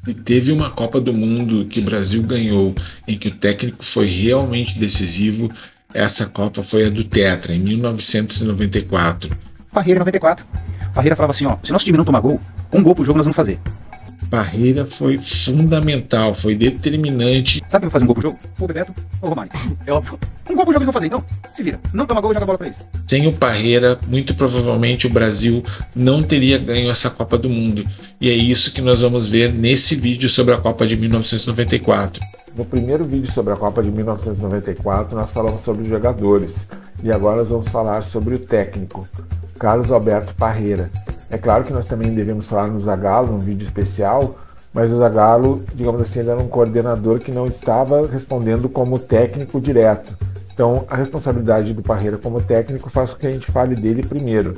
E teve uma Copa do Mundo que o Brasil ganhou, em que o técnico foi realmente decisivo. Essa Copa foi a do Tetra, em 1994. Parreira em 94. Parreira falava assim, ó, se nosso time não tomar gol, um gol pro jogo nós vamos fazer. Parreira foi fundamental, foi determinante. Sabe quem vai fazer um gol pro jogo? O Bebeto ou o Romário. É óbvio. Um gol pro jogo eles vão fazer, então se vira. Não toma gol, joga a bola pra eles. Sem o Parreira, muito provavelmente o Brasil não teria ganho essa Copa do Mundo. E é isso que nós vamos ver nesse vídeo sobre a Copa de 1994. No primeiro vídeo sobre a Copa de 1994, nós falamos sobre os jogadores. E agora nós vamos falar sobre o técnico, Carlos Alberto Parreira. É claro que nós também devemos falar no Zagallo, num vídeo especial, mas o Zagallo, digamos assim, ele era um coordenador que não estava respondendo como técnico direto. Então, a responsabilidade do Parreira como técnico faz com que a gente fale dele primeiro.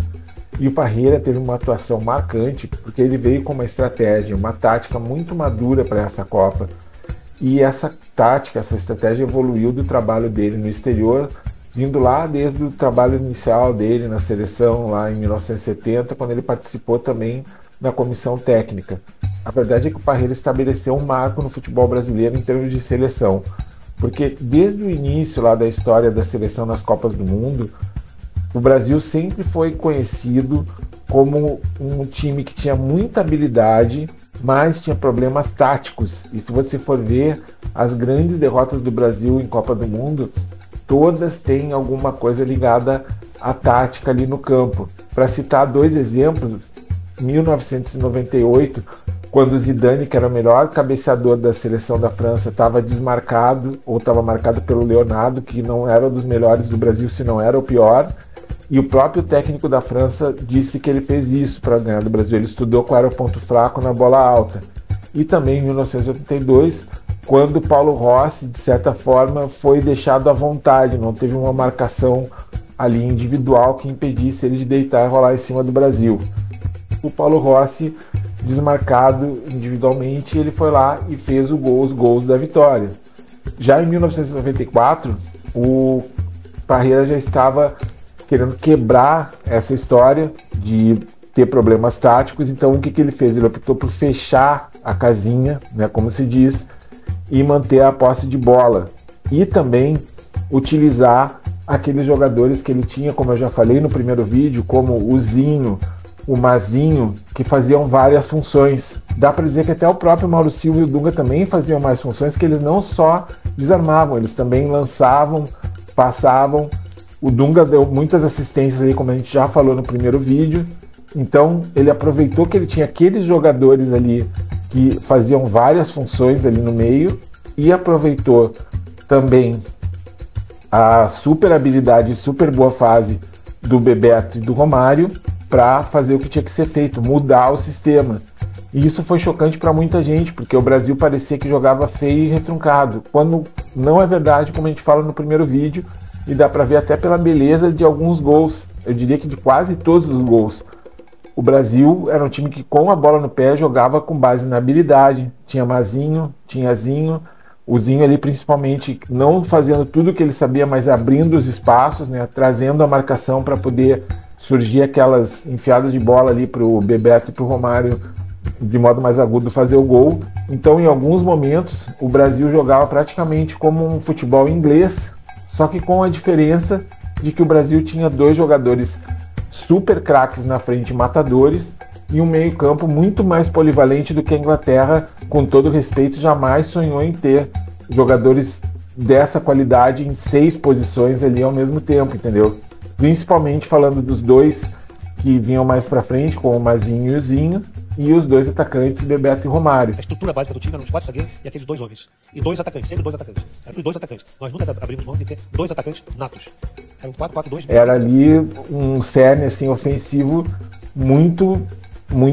E o Parreira teve uma atuação marcante, porque ele veio com uma estratégia, uma tática muito madura para essa Copa. E essa tática, essa estratégia evoluiu do trabalho dele no exterior, vindo lá desde o trabalho inicial dele na seleção, lá em 1970, quando ele participou também da comissão técnica. A verdade é que o Parreira estabeleceu um marco no futebol brasileiro em termos de seleção, porque desde o início lá da história da seleção nas Copas do Mundo, o Brasil sempre foi conhecido como um time que tinha muita habilidade, mas tinha problemas táticos. E se você for ver as grandes derrotas do Brasil em Copa do Mundo, todas têm alguma coisa ligada à tática ali no campo. Para citar dois exemplos, 1998, quando o Zidane, que era o melhor cabeceador da seleção da França, estava desmarcado, ou estava marcado pelo Leonardo, que não era um dos melhores do Brasil, se não era o pior, e o próprio técnico da França disse que ele fez isso para ganhar do Brasil. Ele estudou qual era o ponto fraco na bola alta. E também em 1982, quando Paulo Rossi, de certa forma, foi deixado à vontade, não teve uma marcação ali individual que impedisse ele de deitar e rolar em cima do Brasil. O Paulo Rossi, desmarcado individualmente, ele foi lá e fez os gols da vitória. Já em 1994, o Parreira já estava querendo quebrar essa história de ter problemas táticos, então o que ele fez? Ele optou por fechar a casinha, né, como se diz, e manter a posse de bola. E também utilizar aqueles jogadores que ele tinha, como eu já falei no primeiro vídeo, como o Zinho, o Mazinho, que faziam várias funções. Dá para dizer que até o próprio Mauro Silva e o Dunga também faziam mais funções, que eles não só desarmavam, eles também lançavam, passavam. O Dunga deu muitas assistências aí, como a gente já falou no primeiro vídeo. Então ele aproveitou que ele tinha aqueles jogadores ali que faziam várias funções ali no meio e aproveitou também a super habilidade e super boa fase do Bebeto e do Romário para fazer o que tinha que ser feito, mudar o sistema. E isso foi chocante para muita gente, porque o Brasil parecia que jogava feio e retruncado, quando não é verdade, como a gente fala no primeiro vídeo, e dá para ver até pela beleza de alguns gols, eu diria que de quase todos os gols. O Brasil era um time que com a bola no pé jogava com base na habilidade, tinha Mazinho, tinha Zinho, o Zinho ali principalmente não fazendo tudo o que ele sabia, mas abrindo os espaços, né, trazendo a marcação para poder surgir aquelas enfiadas de bola ali para o Bebeto e para o Romário de modo mais agudo fazer o gol. Então em alguns momentos o Brasil jogava praticamente como um futebol inglês, só que com a diferença de que o Brasil tinha dois jogadores super craques na frente, matadores, e um meio-campo muito mais polivalente do que a Inglaterra, com todo respeito, jamais sonhou em ter jogadores dessa qualidade em 6 posições ali ao mesmo tempo, entendeu? Principalmente falando dos dois que vinham mais pra frente, como o Mazinho e o Zinho, e os dois atacantes, Bebeto e Romário. A estrutura básica do time eram os 4 zagueiros e aqueles 2 homens. E 2 atacantes, sempre 2 atacantes. Eram os 2 atacantes. Nós nunca abrimos mão de ter 2 atacantes natos. Era um 4-4-2. Era ali um cerne assim, ofensivo muito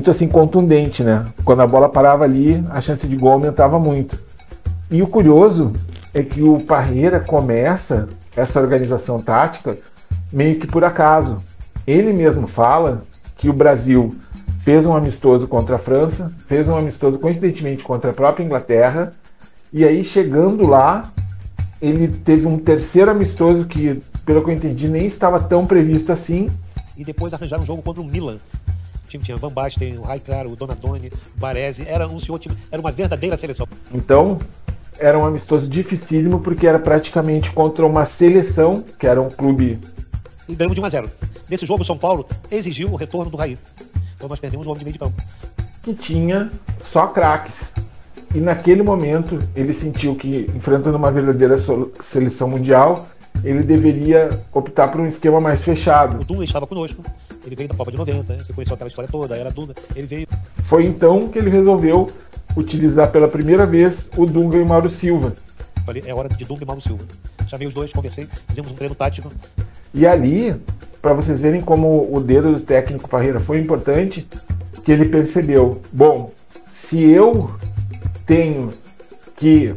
assim contundente, né? Quando a bola parava ali, a chance de gol aumentava muito. E o curioso é que o Parreira começa essa organização tática meio que por acaso. Ele mesmo fala que o Brasil fez um amistoso contra a França, fez um amistoso coincidentemente contra a própria Inglaterra, e aí chegando lá, ele teve um terceiro amistoso que, pelo que eu entendi, nem estava tão previsto assim. E depois arranjaram um jogo contra o Milan. O time tinha Van Basten, o Raikkonen, o Donadoni, o Baresi. Era um senhor time, era uma verdadeira seleção. Então, era um amistoso dificílimo, porque era praticamente contra uma seleção, que era um clube... E ganhamos de 1-0. Nesse jogo, o São Paulo exigiu o retorno do Raí. Então nós perdemos o homem de meio de campo. Que tinha só craques. E naquele momento, ele sentiu que, enfrentando uma verdadeira seleção mundial, ele deveria optar por um esquema mais fechado. O Dunga estava conosco, ele veio da Copa de 90, você conheceu aquela história toda, era Dunga, ele veio... Foi então que ele resolveu utilizar pela primeira vez o Dunga e o Mauro Silva. Falei, é hora de Dunga e Mauro Silva. Chamei os dois, conversei, fizemos um treino tático. E ali, para vocês verem como o dedo do técnico Parreira foi importante, que ele percebeu, bom, se eu tenho que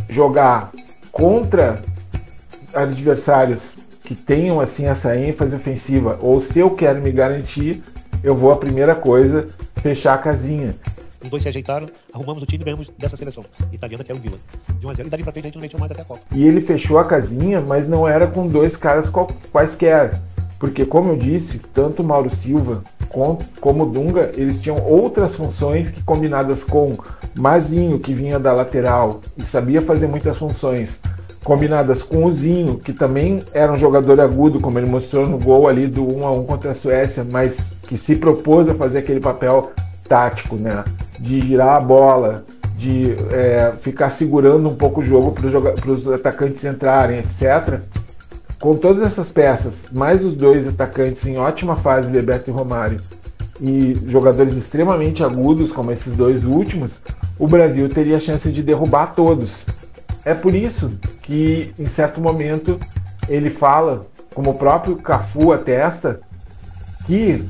jogar contra adversários que tenham assim essa ênfase ofensiva, ou se eu quero me garantir, eu vou, a primeira coisa, fechar a casinha. Os dois se ajeitaram, arrumamos o time e ganhamos dessa seleção italiana, que era o Vila. De 1-0, e dali pra frente a gente não mexeu mais até a Copa. E ele fechou a casinha, mas não era com dois caras quaisquer. Porque, como eu disse, tanto o Mauro Silva como o Dunga, eles tinham outras funções que, combinadas com Mazinho, que vinha da lateral e sabia fazer muitas funções, combinadas com o Zinho, que também era um jogador agudo, como ele mostrou no gol ali do 1-1 contra a Suécia, mas que se propôs a fazer aquele papel tático, né? De girar a bola, de ficar segurando um pouco o jogo para os atacantes entrarem, etc. Com todas essas peças, mais os dois atacantes em ótima fase, Bebeto e Romário, e jogadores extremamente agudos, como esses dois últimos, o Brasil teria a chance de derrubar todos. É por isso que, em certo momento, ele fala, como o próprio Cafu atesta, que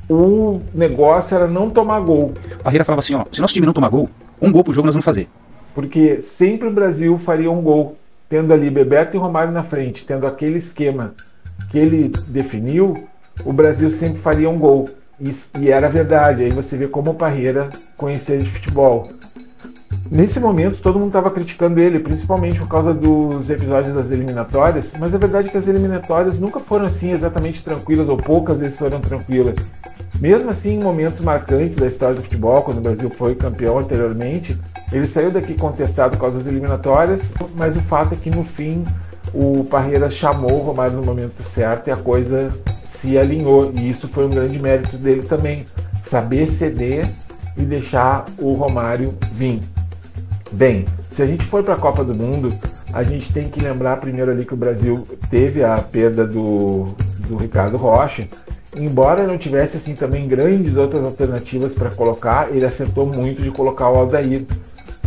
o negócio era não tomar gol. Parreira falava assim, ó, se nosso time não tomar gol, um gol pro jogo nós vamos fazer. Porque sempre o Brasil faria um gol, tendo ali Bebeto e Romário na frente, tendo aquele esquema que ele definiu, o Brasil sempre faria um gol. E era verdade, aí você vê como o Parreira conhecia de futebol. Nesse momento, todo mundo estava criticando ele, principalmente por causa dos episódios das eliminatórias, mas a verdade é que as eliminatórias nunca foram assim exatamente tranquilas, ou poucas vezes foram tranquilas. Mesmo assim, em momentos marcantes da história do futebol, quando o Brasil foi campeão anteriormente, ele saiu daqui contestado por causa das eliminatórias, mas o fato é que no fim o Parreira chamou o Romário no momento certo e a coisa se alinhou, e isso foi um grande mérito dele também, saber ceder e deixar o Romário vir. Bem, se a gente for para a Copa do Mundo, a gente tem que lembrar primeiro ali que o Brasil teve a perda do Ricardo Rocha. Embora não tivesse assim também grandes outras alternativas para colocar, ele acertou muito de colocar o Aldair.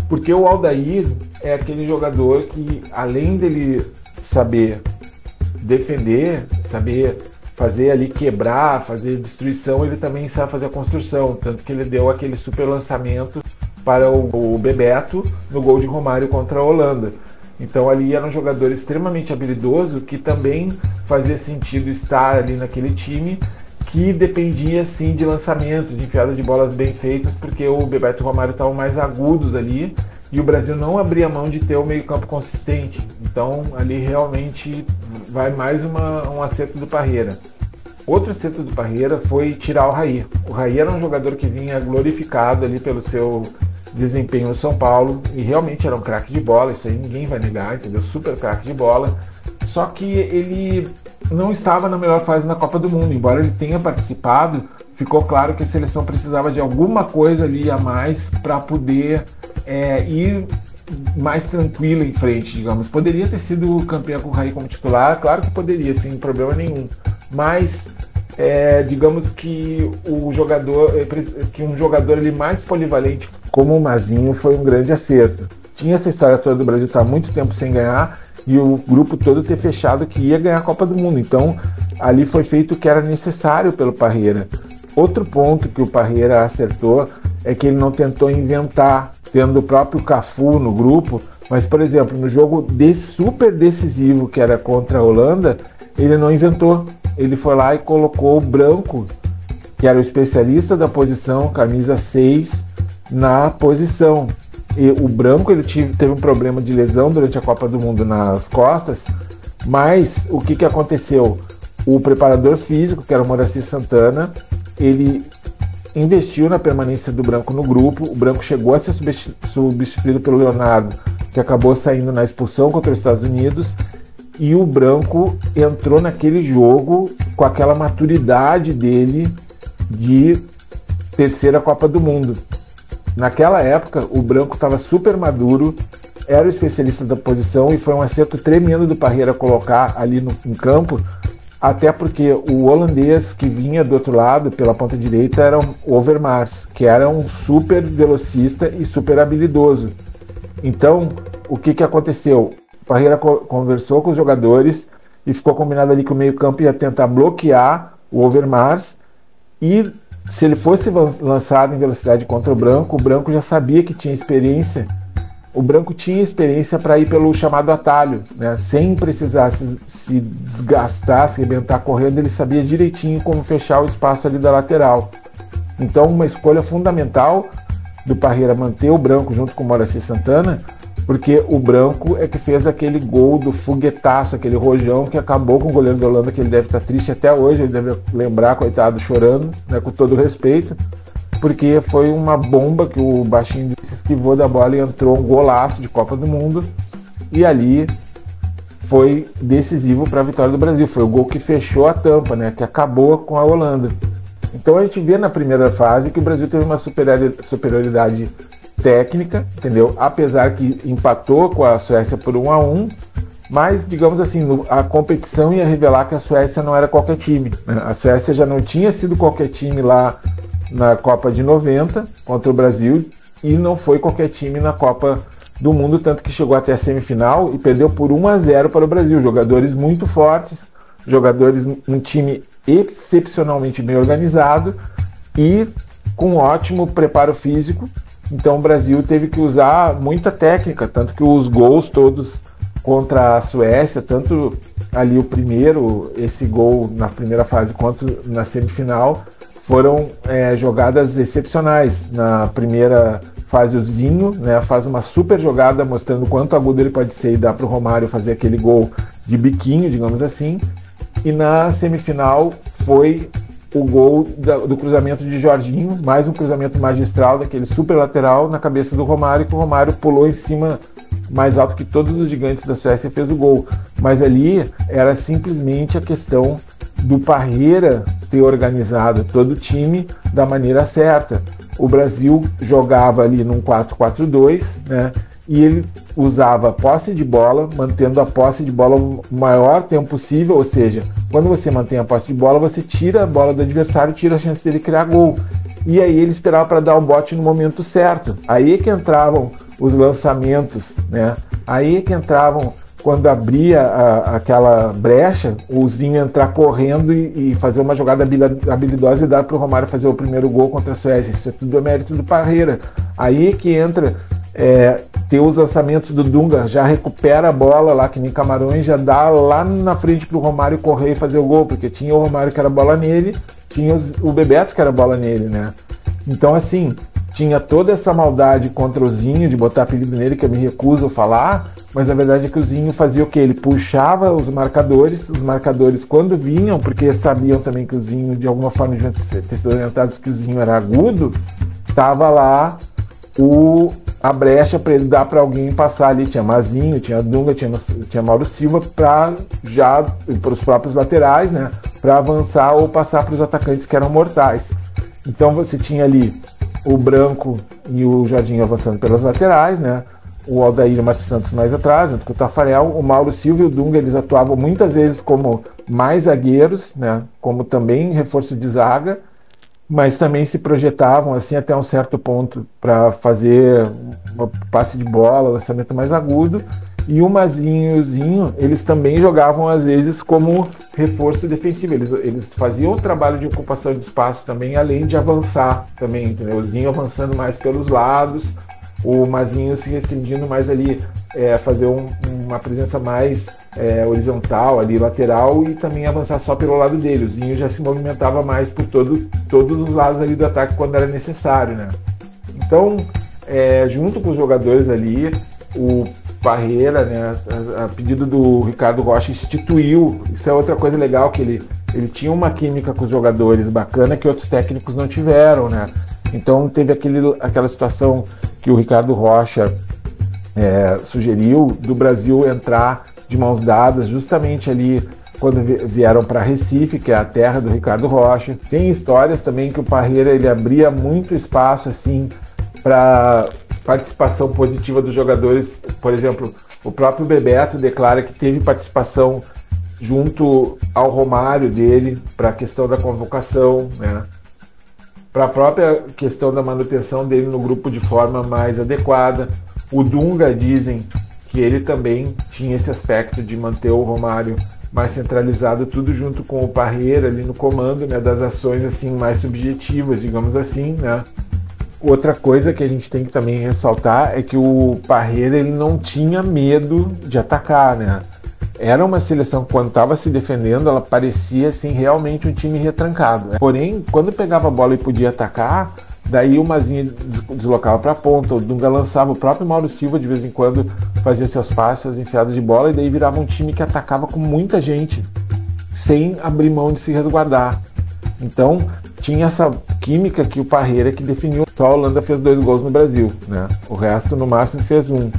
Porque o Aldair é aquele jogador que, além dele saber defender, saber fazer ali quebrar, fazer destruição, ele também sabe fazer a construção. Tanto que ele deu aquele super lançamento para o Bebeto no gol de Romário contra a Holanda. Então ali era um jogador extremamente habilidoso que também fazia sentido estar ali naquele time, que dependia sim de lançamentos, de enfiadas de bolas bem feitas, porque o Bebeto e o Romário estavam mais agudos ali e o Brasil não abria mão de ter o meio-campo consistente. Então ali realmente vai mais um acerto do Parreira. Outro acerto do Parreira foi tirar o Raí. O Raí era um jogador que vinha glorificado ali pelo seu desempenho no São Paulo e realmente era um craque de bola, isso aí ninguém vai negar, entendeu? Super craque de bola. Só que ele não estava na melhor fase na Copa do Mundo, embora ele tenha participado, ficou claro que a seleção precisava de alguma coisa ali a mais para poder ir mais tranquila em frente, digamos. Poderia ter sido campeão com o Raí como titular, claro que poderia, sem problema nenhum. Mas digamos que um jogador ali mais polivalente como o Mazinho foi um grande acerto. Tinha essa história toda do Brasil estar há muito tempo sem ganhar e o grupo todo ter fechado que ia ganhar a Copa do Mundo. Então ali foi feito o que era necessário pelo Parreira. Outro ponto que o Parreira acertou é que ele não tentou inventar, tendo o próprio Cafu no grupo, mas, por exemplo, no jogo super decisivo que era contra a Holanda, ele não inventou. Ele foi lá e colocou o Branco, que era o especialista da posição, camisa 6, na posição. E o Branco ele teve um problema de lesão durante a Copa do Mundo nas costas, mas o que aconteceu? O preparador físico, que era o Moraci Santana, ele investiu na permanência do Branco no grupo. O Branco chegou a ser substituído pelo Leonardo, que acabou saindo na expulsão contra os Estados Unidos, e o Branco entrou naquele jogo com aquela maturidade dele de terceira Copa do Mundo. Naquela época, o Branco estava super maduro, era o especialista da posição, e foi um acerto tremendo do Parreira colocar ali em campo, até porque o holandês que vinha do outro lado, pela ponta direita, era o Overmars, que era um super velocista e super habilidoso. Então, o que aconteceu? O Parreira conversou com os jogadores e ficou combinado ali que o meio-campo ia tentar bloquear o Overmars, e se ele fosse lançado em velocidade contra o Branco já sabia que tinha experiência. O Branco tinha experiência para ir pelo chamado atalho, né? Sem precisar se desgastar, se arrebentar correndo, ele sabia direitinho como fechar o espaço ali da lateral. Então, uma escolha fundamental do Parreira manter o Branco junto com o Moraci Santana, porque o Branco é que fez aquele gol do foguetaço, aquele rojão que acabou com o goleiro da Holanda, que ele deve estar triste até hoje, ele deve lembrar, coitado, chorando, né, com todo respeito, porque foi uma bomba que o baixinho se esquivou da bola e entrou um golaço de Copa do Mundo, e ali foi decisivo para a vitória do Brasil. Foi o gol que fechou a tampa, né, que acabou com a Holanda. Então a gente vê na primeira fase que o Brasil teve uma superioridade técnica, entendeu? Apesar que empatou com a Suécia por 1-1, mas, digamos assim, a competição ia revelar que a Suécia não era qualquer time, né? A Suécia já não tinha sido qualquer time lá na Copa de 90 contra o Brasil, e não foi qualquer time na Copa do Mundo, tanto que chegou até a semifinal e perdeu por 1-0 para o Brasil. Jogadores muito fortes, um time excepcionalmente bem organizado e com ótimo preparo físico. Então o Brasil teve que usar muita técnica, tanto que os gols todos contra a Suécia, tanto ali esse gol na primeira fase quanto na semifinal, foram jogadas excepcionais. Na primeira fase, o Zinho, né, faz uma super jogada mostrando quanto agudo ele pode ser e dá para o Romário fazer aquele gol de biquinho, digamos assim. E na semifinal foi o gol do cruzamento de Jorginho, mais um cruzamento magistral daquele super lateral na cabeça do Romário, que o Romário pulou em cima mais alto que todos os gigantes da Suécia e fez o gol. Mas ali era simplesmente a questão do Parreira ter organizado todo o time da maneira certa. O Brasil jogava ali num 4-4-2, né? E ele usava posse de bola, mantendo a posse de bola o maior tempo possível, ou seja, quando você mantém a posse de bola, você tira a bola do adversário, tira a chance dele criar gol. E aí ele esperava para dar o bote no momento certo. Aí é que entravam os lançamentos, né? Aí é que entravam, quando abria aquela brecha, o Zinho entrar correndo e fazer uma jogada habilidosa e dar para o Romário fazer o primeiro gol contra a Suécia. Isso é tudo mérito do Parreira. Aí é que entra ter os lançamentos do Dunga, já recupera a bola lá que nem Camarões, já dá lá na frente para o Romário correr e fazer o gol, porque tinha o Romário que era bola nele, tinha o Bebeto que era bola nele, né? Então assim, tinha toda essa maldade contra o Zinho, de botar apelido nele, que eu me recuso a falar, mas a verdade é que o Zinho fazia o quê? Ele puxava os marcadores quando vinham, porque sabiam também que o Zinho, de alguma forma, devia ter sido orientados que o Zinho era agudo, tava lá a brecha para ele dar para alguém passar ali. Tinha Mazinho, tinha Dunga, tinha Mauro Silva para os próprios laterais, né? Para avançar ou passar para os atacantes que eram mortais. Então você tinha ali o Branco e o Jorginho avançando pelas laterais, né? O Aldair e o Márcio Santos mais atrás, junto com o Tafarel. O Mauro Silva e o Dunga, eles atuavam muitas vezes como mais zagueiros, né? Como também reforço de zaga, mas também se projetavam assim até um certo ponto para fazer um passe de bola, lançamento mais agudo. E o Mazinho e o Zinho, eles também jogavam às vezes como reforço defensivo. Eles faziam o trabalho de ocupação de espaço também, além de avançar também, entendeu? O Zinho avançando mais pelos lados, o Mazinho se restringindo mais ali, fazer uma presença mais horizontal, ali lateral, e também avançar só pelo lado dele. O Zinho já se movimentava mais por todos os lados ali do ataque quando era necessário, né? Então, junto com os jogadores ali, o Parreira, né, a pedido do Ricardo Rocha, instituiu, isso é outra coisa legal que ele tinha uma química com os jogadores bacana que outros técnicos não tiveram, né? Então teve aquela situação que o Ricardo Rocha sugeriu do Brasil entrar de mãos dadas justamente ali quando vieram para Recife, que é a terra do Ricardo Rocha. Tem histórias também que o Parreira ele abria muito espaço assim para participação positiva dos jogadores. Por exemplo, o próprio Bebeto declara que teve participação junto ao Romário dele para a questão da convocação, né? Para a própria questão da manutenção dele no grupo de forma mais adequada. O Dunga dizem que ele também tinha esse aspecto de manter o Romário mais centralizado, tudo junto com o Parreira ali no comando, né, das ações assim mais subjetivas, digamos assim, né? Outra coisa que a gente tem que também ressaltar é que o Parreira ele não tinha medo de atacar, né? Era uma seleção que quando estava se defendendo, ela parecia assim realmente um time retrancado, né? Porém, quando pegava a bola e podia atacar, daí o Mazinha deslocava para a ponta, o Dunga lançava, o próprio Mauro Silva de vez em quando fazia seus passes, suas enfiadas de bola, e daí virava um time que atacava com muita gente, sem abrir mão de se resguardar. Então tinha essa química que o Parreira que definiu. Só a Holanda fez 2 gols no Brasil, né? O resto no máximo fez 1.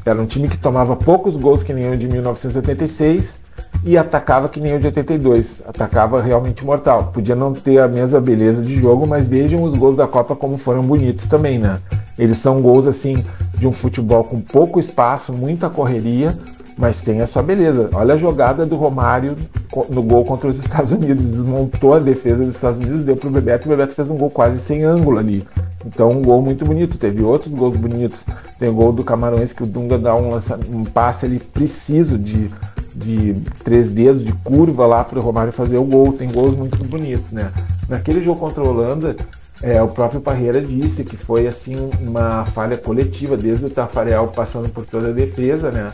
Era um time que tomava poucos gols que nem o de 1986 e atacava que nem o de 82. Atacava realmente mortal. Podia não ter a mesma beleza de jogo, mas vejam os gols da Copa como foram bonitos também, né? Eles são gols assim de um futebol com pouco espaço, muita correria, mas tem a sua beleza. Olha a jogada do Romário no gol contra os Estados Unidos. Desmontou a defesa dos Estados Unidos, deu pro Bebeto, e o Bebeto fez um gol quase sem ângulo ali. Então um gol muito bonito. Teve outros gols bonitos. Tem o gol do Camarões que o Dunga dá um passe ali preciso de 3 dedos de curva lá pro Romário fazer o gol. Tem gols muito bonitos, né? Naquele jogo contra a Holanda, o próprio Parreira disse que foi assim uma falha coletiva, desde o Tafarel passando por toda a defesa, né?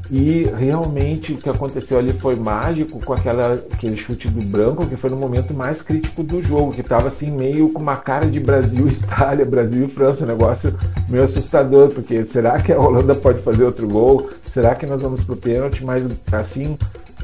E realmente o que aconteceu ali foi mágico com aquele chute do Branco, que foi no momento mais crítico do jogo, que estava assim meio com uma cara de Brasil e Itália, Brasil e França, um negócio meio assustador, porque será que a Holanda pode fazer outro gol? Será que nós vamos pro pênalti? Mas assim,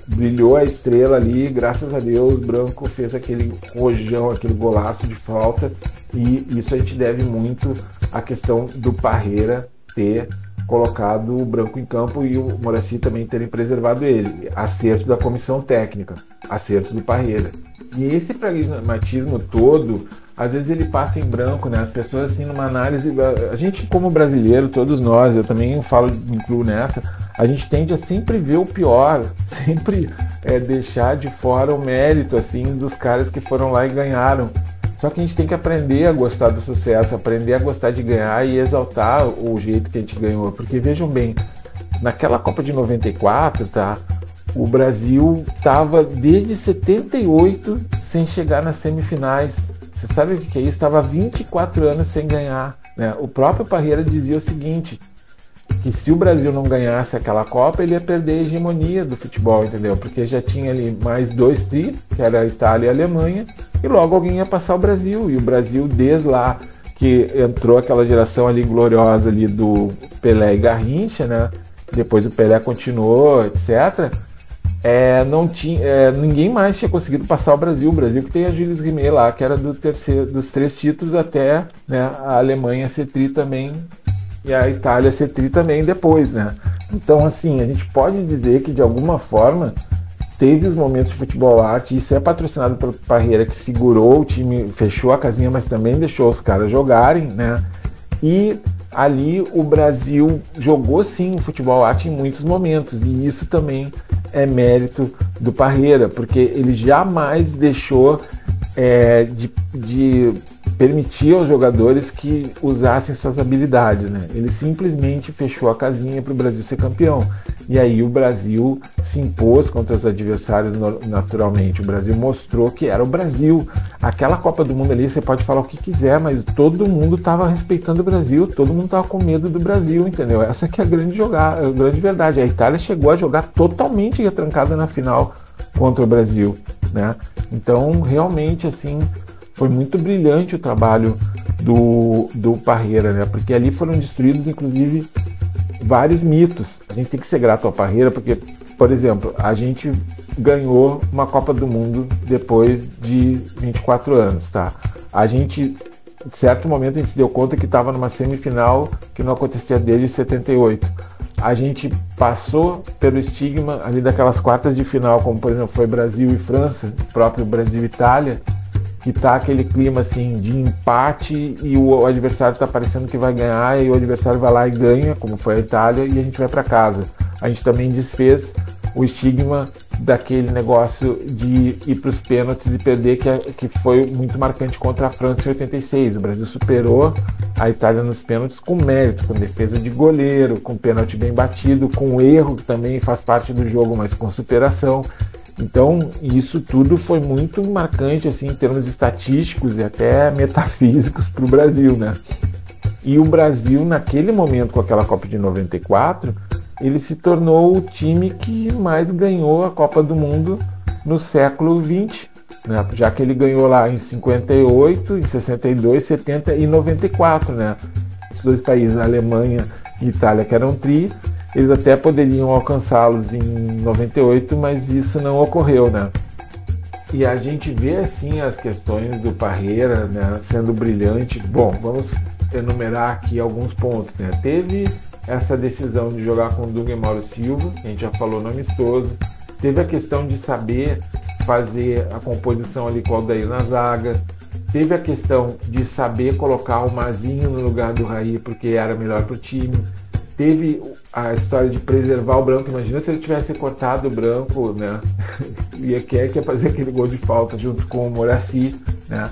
brilhou a estrela ali, graças a Deus, Branco fez aquele rojão, aquele golaço de falta, e isso a gente deve muito à questão do Parreira ter colocado o Branco em campo e o Moraci também terem preservado ele. Acerto da comissão técnica, acerto do Parreira. E esse pragmatismo todo, às vezes ele passa em branco, né? As pessoas assim numa análise, a gente como brasileiro, todos nós, eu também falo, me incluo nessa, a gente tende a sempre ver o pior, sempre deixar de fora o mérito assim dos caras que foram lá e ganharam. Só que a gente tem que aprender a gostar do sucesso, aprender a gostar de ganhar e exaltar o jeito que a gente ganhou. Porque vejam bem, naquela Copa de 94, tá? O Brasil estava desde 78 sem chegar nas semifinais. Você sabe o que é isso? Estava 24 anos sem ganhar, né? O próprio Parreira dizia o seguinte, que se o Brasil não ganhasse aquela Copa, ele ia perder a hegemonia do futebol, entendeu? Porque já tinha ali mais 2 tri, que era a Itália e a Alemanha, e logo alguém ia passar o Brasil. E o Brasil, desde lá que entrou aquela geração ali gloriosa ali do Pelé e Garrincha, né? Depois o Pelé continuou, etc. Ninguém mais tinha conseguido passar o Brasil. O Brasil que tem a Jules Rimet lá, que era dos 3 títulos até, né, a Alemanha ser tri também e a Itália ser tri também depois, né? Então, assim, a gente pode dizer que de alguma forma teve os momentos de futebol arte, isso é patrocinado pelo Parreira, que segurou o time, fechou a casinha, mas também deixou os caras jogarem, né? E ali o Brasil jogou sim o futebol arte em muitos momentos, e isso também é mérito do Parreira, porque ele jamais deixou de permitir aos jogadores que usassem suas habilidades, né? Ele simplesmente fechou a casinha para o Brasil ser campeão. E aí o Brasil se impôs contra os adversários naturalmente. O Brasil mostrou que era o Brasil. Aquela Copa do Mundo ali, você pode falar o que quiser, mas todo mundo estava respeitando o Brasil, todo mundo estava com medo do Brasil, entendeu? Essa que é a grande verdade. A Itália chegou a jogar totalmente retrancada na final contra o Brasil, né? Então, realmente, assim, foi muito brilhante o trabalho do Parreira, né? Porque ali foram destruídos, inclusive, vários mitos. A gente tem que ser grato ao Parreira, porque, por exemplo, a gente ganhou uma Copa do Mundo depois de 24 anos, tá? A gente, em certo momento, a gente se deu conta que estava numa semifinal que não acontecia desde 78. A gente passou pelo estigma ali daquelas quartas de final, como por exemplo foi Brasil e França, próprio Brasil e Itália, que tá aquele clima assim de empate e o adversário tá parecendo que vai ganhar e o adversário vai lá e ganha, como foi a Itália, e a gente vai para casa. A gente também desfez o estigma daquele negócio de ir para os pênaltis e perder, que foi muito marcante contra a França em 86. O Brasil superou a Itália nos pênaltis com mérito, com defesa de goleiro, com pênalti bem batido, com erro que também faz parte do jogo, mas com superação. Então, isso tudo foi muito marcante assim, em termos estatísticos e até metafísicos para o Brasil, né? E o Brasil, naquele momento, com aquela Copa de 94, ele se tornou o time que mais ganhou a Copa do Mundo no século XX, né? Já que ele ganhou lá em 58, em 62, 70 e 94, né? Os dois países, a Alemanha e a Itália, que eram tri, eles até poderiam alcançá-los em 98, mas isso não ocorreu, né? E a gente vê assim as questões do Parreira, né, sendo brilhante. Bom, vamos enumerar aqui alguns pontos, né? Teve essa decisão de jogar com o Dunga e Mauro Silva, a gente já falou no amistoso. Teve a questão de saber fazer a composição ali com o Aldair na zaga. Teve a questão de saber colocar o Mazinho no lugar do Raí, porque era melhor para o time. Teve a história de preservar o Branco. Imagina se ele tivesse cortado o Branco, né? E que ia fazer aquele gol de falta junto com o Moraci, né?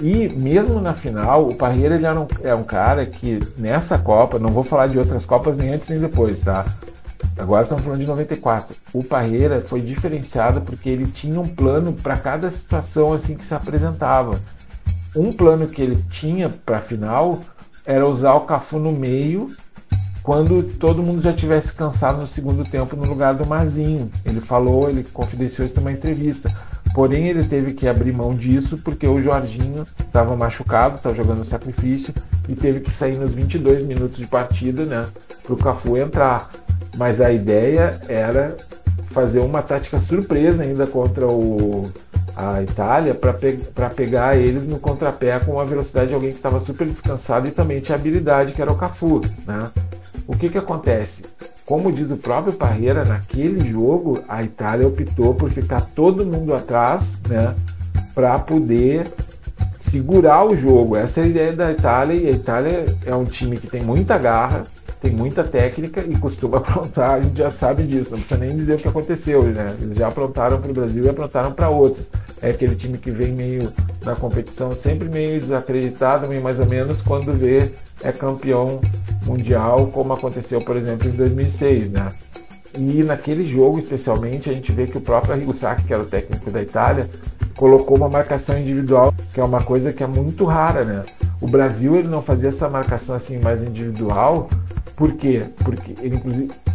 E mesmo na final, o Parreira ele é um cara que nessa Copa, não vou falar de outras Copas nem antes nem depois, tá? Agora estamos falando de 94. O Parreira foi diferenciado porque ele tinha um plano para cada situação assim que se apresentava. Um plano que ele tinha para a final era usar o Cafu no meio quando todo mundo já tivesse cansado no segundo tempo no lugar do Mazinho. Ele falou, ele confidenciou isso numa entrevista. Porém, ele teve que abrir mão disso porque o Jorginho estava machucado, estava jogando no sacrifício e teve que sair nos 22 minutos de partida, né, para o Cafu entrar. Mas a ideia era fazer uma tática surpresa ainda contra a Itália para pegar eles no contrapé com a velocidade de alguém que estava super descansado e também tinha habilidade, que era o Cafu, né? O que acontece? Como diz o próprio Parreira, naquele jogo a Itália optou por ficar todo mundo atrás, né, para poder segurar o jogo. Essa é a ideia da Itália, e a Itália é um time que tem muita garra, tem muita técnica e costuma aprontar, a gente já sabe disso, não precisa nem dizer o que aconteceu, né? Eles já aprontaram para o Brasil e aprontaram para outros. É aquele time que vem meio na competição, sempre meio desacreditado, meio mais ou menos, quando vê é campeão mundial, como aconteceu, por exemplo, em 2006, né? E naquele jogo, especialmente, a gente vê que o próprio Arrigo Sacchi, que era o técnico da Itália, colocou uma marcação individual, que é uma coisa que é muito rara, né? O Brasil ele não fazia essa marcação assim mais individual. Por quê? Porque ele,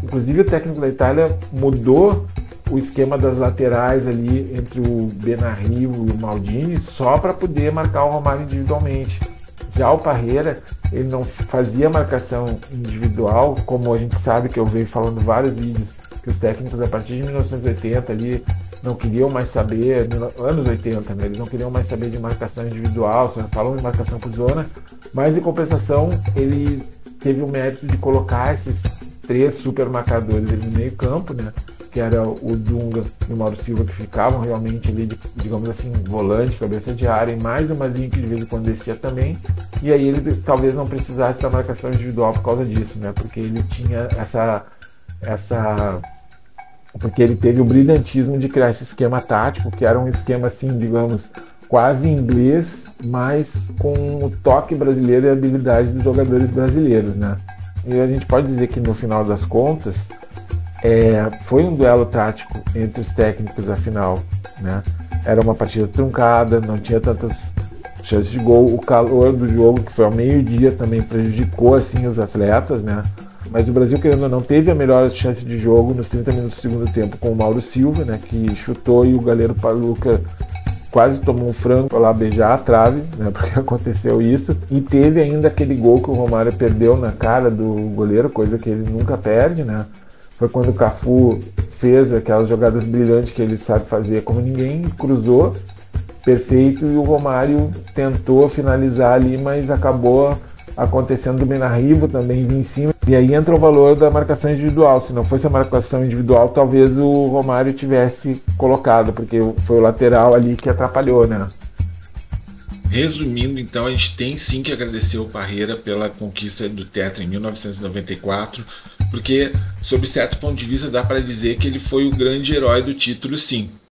inclusive o técnico da Itália mudou o esquema das laterais ali entre o Benarrivo e o Maldini só para poder marcar o Romário individualmente. Já o Parreira, ele não fazia marcação individual, como a gente sabe, que eu venho falando vários vídeos, que os técnicos a partir de 1980 ali não queriam mais saber, anos 80, né? Eles não queriam mais saber de marcação individual, só falam de marcação por zona, mas em compensação ele teve o mérito de colocar esses 3 super marcadores ali no meio campo, né? Que era o Dunga e o Mauro Silva, que ficavam realmente ali, digamos assim, volante, cabeça de área, e mais o Mazinho, que de vez em quando descia também. E aí ele talvez não precisasse da marcação individual por causa disso, né? Porque ele tinha porque ele teve o brilhantismo de criar esse esquema tático, que era um esquema assim, digamos, quase inglês, mas com o toque brasileiro e a habilidade dos jogadores brasileiros, né? E a gente pode dizer que no final das contas foi um duelo tático entre os técnicos, afinal, né? Era uma partida truncada, não tinha tantas chances de gol, o calor do jogo, que foi ao meio-dia, também prejudicou assim os atletas, né? Mas o Brasil, querendo ou não, teve a melhor chance de jogo nos 30 minutos do segundo tempo com o Mauro Silva, né, que chutou e o goleiro Paluca quase tomou um frango para lá beijar a trave, né, porque aconteceu isso. E teve ainda aquele gol que o Romário perdeu na cara do goleiro, coisa que ele nunca perde, né? Foi quando o Cafu fez aquelas jogadas brilhantes que ele sabe fazer como ninguém, cruzou, perfeito, e o Romário tentou finalizar ali, mas acabou acontecendo do Benarrivo também vir em cima. E aí entra o valor da marcação individual. Se não fosse a marcação individual, talvez o Romário tivesse colocado, porque foi o lateral ali que atrapalhou, né? Resumindo, então, a gente tem sim que agradecer o Parreira pela conquista do Tetra em 1994, porque, sob certo ponto de vista, dá para dizer que ele foi o grande herói do título, sim.